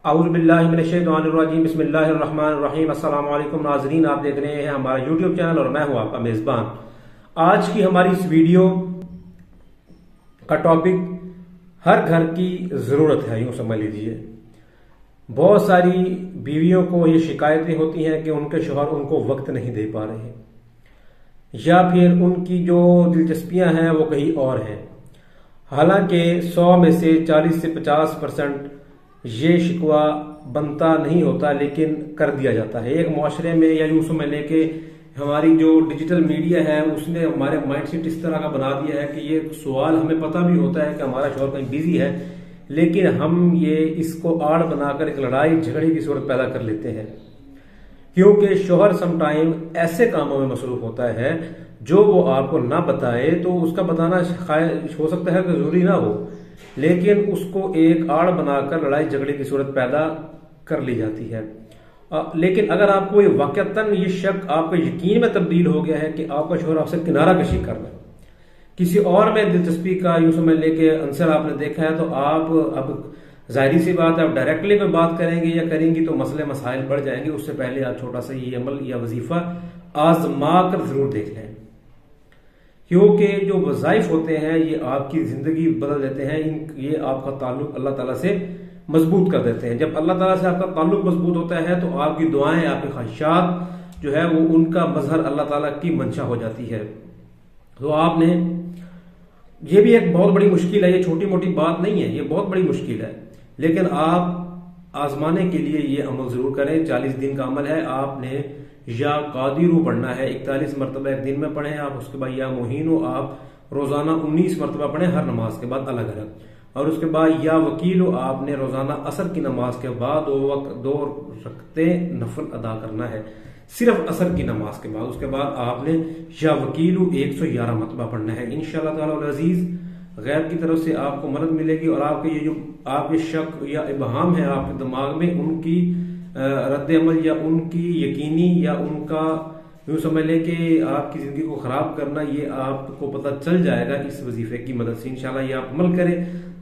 औज़ुबिल्लाहिमिनश्शैतानिर्रजीम बिस्मिल्लाहिर्रहमानिर्रहीम। अस्सलाम वालेकुम नाज़रीन, आप देख रहे हैं हमारा यूट्यूब चैनल और मैं हूं आपका मेज़बान। आज की हमारी इस वीडियो का टॉपिक हर घर की ज़रूरत है, यूं समझ लीजिए। बहुत सारी बीवियों को ये शिकायतें होती हैं कि उनके शौहर उनको वक्त नहीं दे पा रहे या फिर उनकी जो दिलचस्पियां हैं वो कहीं और हैं। हालांकि 100 में से 40 से 50% ये शिकवा बनता नहीं होता, लेकिन कर दिया जाता है। एक मुआशरे में या यूं समझ लें कि हमारी जो डिजिटल मीडिया है उसने हमारे माइंडसेट इस तरह का बना दिया है कि ये सवाल हमें पता भी होता है कि हमारा शौहर कहीं बिजी है, लेकिन हम ये इसको आड़ बनाकर एक लड़ाई झगड़े की सूरत पैदा कर लेते हैं, क्योंकि शौहर समटाइम ऐसे कामों में मसरूफ होता है जो वो आपको ना बताए तो उसका बताना हो सकता है कि जरूरी ना हो, लेकिन उसको एक आड़ बनाकर लड़ाई झगड़े की सूरत पैदा कर ली जाती है। लेकिन अगर आपको ये वाकयातन ये शक आपको यकीन में तब्दील हो गया है कि आपका शौहर आपसे किनारा कशी कर रहा है, किसी और में दिलचस्पी का यूं समझ लेके आंसर आपने देखा है, तो आप अब जाहिर सी बात है आप डायरेक्टली में बात करेंगे या करेंगी तो मसले मसाइल बढ़ जाएंगे। उससे पहले आप छोटा सा ये अमल या वजीफा आजमा कर जरूर देख लें, क्योंकि जो वज़ाइफ होते हैं ये आपकी जिंदगी बदल देते हैं। ये आपका ताल्लुक अल्लाह ताला से मजबूत कर देते हैं। जब अल्लाह ताला से आपका ताल्लुक मजबूत होता है तो आपकी दुआएं, आपकी ख्वाहिशात जो है वो उनका मजहर अल्लाह ताला की मंशा हो जाती है। तो आपने ये भी एक बहुत बड़ी मुश्किल है, ये छोटी मोटी बात नहीं है, ये बहुत बड़ी मुश्किल है, लेकिन आप आजमाने के लिए ये अमल जरूर करें। 40 दिन का अमल है। आपने या कादिरू पढ़ना है 41 मरतबा एक दिन में पढ़ें आप। उसके बाद या मोहिनो आप रोजाना 19 मरतबा पढ़ें हर नमाज के बाद अलग अलग। और उसके बाद या वकीलो आपने रोजाना असर की नमाज के बाद 2 रखते नफल अदा करना है, सिर्फ असर की नमाज के बाद। उसके बाद आपने या वकीलो 111 मरतबा पढ़ना है। इंशाअल्लाह ताला अज़ीज गैब की तरफ से आपको मदद मिलेगी और आपके ये जो आपके शक या इबहाम है आपके दिमाग में, उनकी रद्द अमल या उनकी यकीनी या उनका यूं समझ लें कि आपकी जिंदगी को खराब करना, ये आपको पता चल जाएगा इस वजीफे की मदद से। इंशाल्लाह ये आप अमल करें।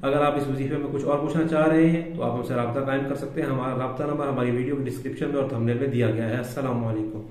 अगर आप इस वजीफे में कुछ और पूछना चाह रहे हैं तो आप हमसे राब्ता कायम कर सकते हैं। हमारा राब्ता नंबर हमारी वीडियो के डिस्क्रिप्शन में और थंबनेल में दिया गया है। अस्सलाम वालेकुम।